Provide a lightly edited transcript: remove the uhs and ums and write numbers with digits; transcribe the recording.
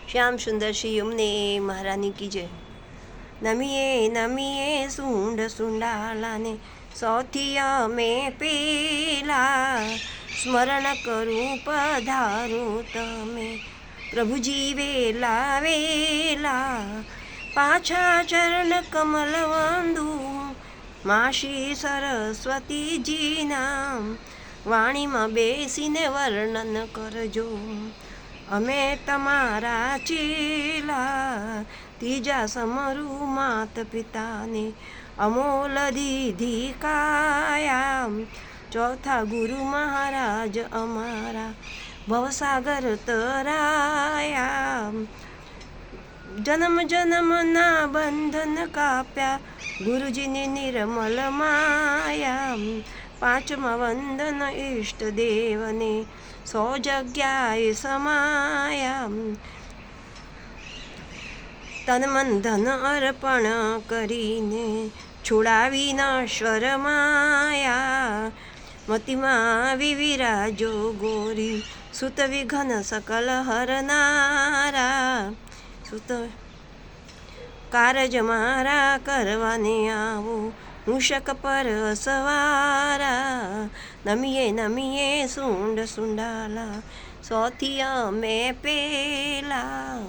શ્યામ સુંદર શ્રી યમને મહારાની કી જય। નમીએ નમીએ સુંડ સુંડાલાને સૌથી અમે પેલા સ્મરણ કરું પધારો તમે પ્રભુજી વેલા વેલા પાછા ચરણ કમલ વંદુ માસી સરસ્વતીજીના વાણીમાં બેસીને વર્ણન કરજો અમે તમારા ચેલા ત્રીજા સમરૂ માત પિતાને અમોલ દીધી કાયા ચોથા ગુરુ મહારાજ અમારા ભવસાગર તરાયા જન્મ જન્મના બંધન કાપ્યા ગુરુજીની નિર્મલ માયા પાંચમા વંદન ઈષ્ટ દેવને સો જગ્યાએ સમાયા તન મન ધન અર્પણ કરીને છોડાવી નશ્વર માયા મતિમાં વિવિરાજો ગોરી સુત વિઘન સકલ હરનારા સુત કારજ મારા કરવાને આવો મૂષક પર સવારા નમીએ નમીએ સુંડ સુંડાલા સૌથી અમે પેલા।